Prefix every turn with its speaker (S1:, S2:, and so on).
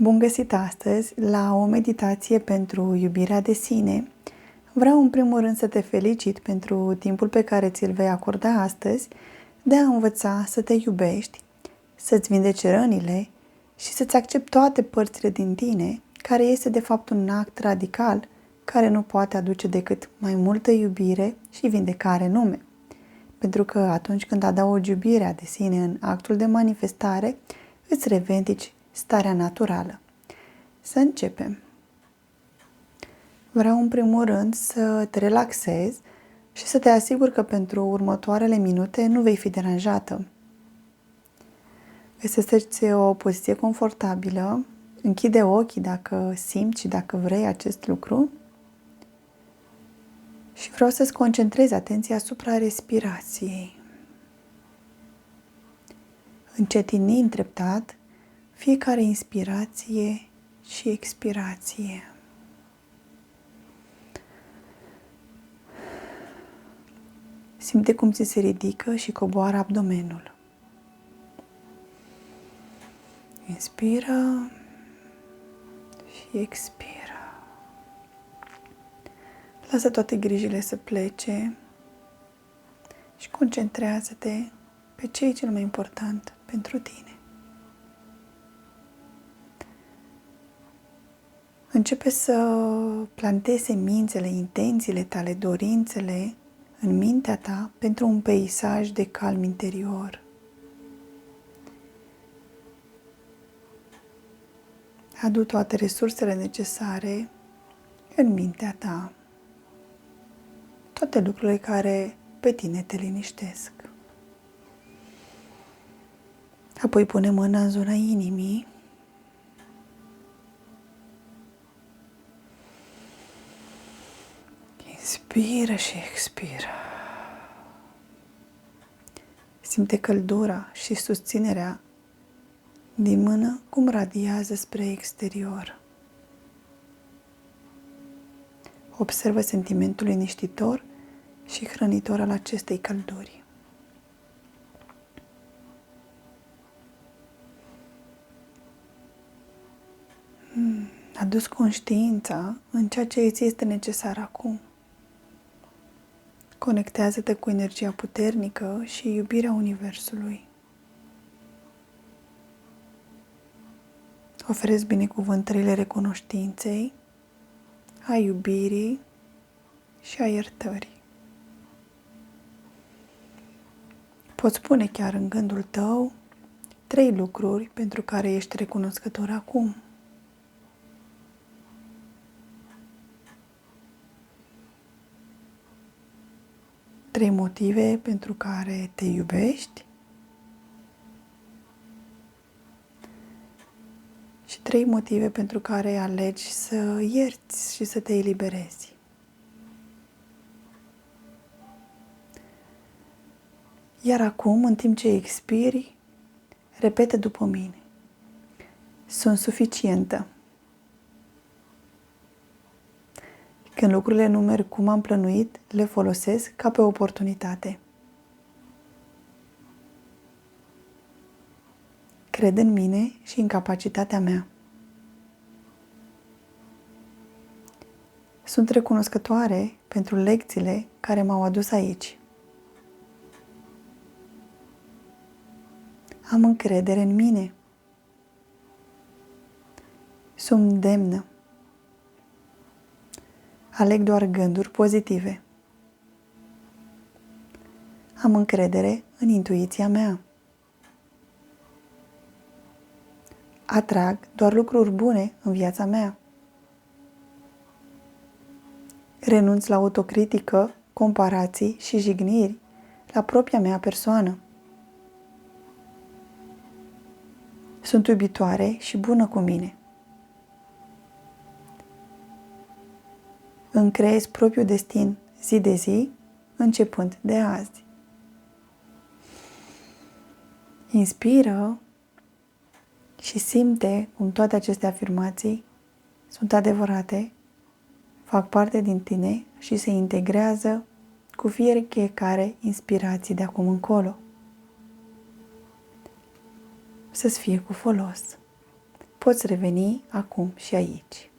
S1: Bun găsit astăzi la o meditație pentru iubirea de sine. Vreau în primul rând să te felicit pentru timpul pe care ți-l vei acorda astăzi de a învăța să te iubești, să-ți vindeci rănile și să-ți accepti toate părțile din tine, care este de fapt un act radical care nu poate aduce decât mai multă iubire și vindecare în lume. Pentru că atunci când adaugi iubirea de sine în actul de manifestare, îți revendici starea naturală. Să începem. Vreau în primul rând să te relaxezi și să te asiguri că pentru următoarele minute nu vei fi deranjată. Găsește-ți o poziție confortabilă, închide ochii dacă simți și dacă vrei acest lucru și vreau să-ți concentrezi atenția asupra respirației. Încetinind treptat fiecare inspirație și expirație. Simte cum ți se ridică și coboară abdomenul. Inspiră și expiră. Lasă toate grijile să plece și concentrează-te pe ce e cel mai important pentru tine. Începe să plantezi semințele, intențiile tale, dorințele în mintea ta pentru un peisaj de calm interior. Adu toate resursele necesare în mintea ta. Toate lucrurile care pe tine te liniștesc. Apoi pune mâna în zona inimii. Inspiră și expiră. Simte căldura și susținerea din mână cum radiază spre exterior. Observă sentimentul liniștitor și hrănitor al acestei călduri. Adu-ți conștiința în ceea ce îți este necesar acum. Conectează-te cu energia puternică și iubirea Universului. Ofereți binecuvântările recunoștinței, a iubirii și a iertării. Poți spune chiar în gândul tău 3 lucruri pentru care ești recunoscător acum. Trei motive pentru care te iubești și 3 motive pentru care alegi să ierți și să te eliberezi. Iar acum, în timp ce expiri, repetă după mine. Sunt suficientă. Când lucrurile nu merg cum am plănuit, le folosesc ca pe oportunitate. Cred în mine și în capacitatea mea. Sunt recunoscătoare pentru lecțiile care m-au adus aici. Am încredere în mine. Sunt demnă. Aleg doar gânduri pozitive. Am încredere în intuiția mea. Atrag doar lucruri bune în viața mea. Renunț la autocritică, comparații și jigniri la propria mea persoană. Sunt iubitoare și bună cu mine. Îmi creez propriul destin zi de zi, începând de azi. Inspiră și simte cum toate aceste afirmații sunt adevărate, fac parte din tine și se integrează cu fiecare inspirație de acum încolo. Să-ți fie cu folos. poți reveni acum și aici.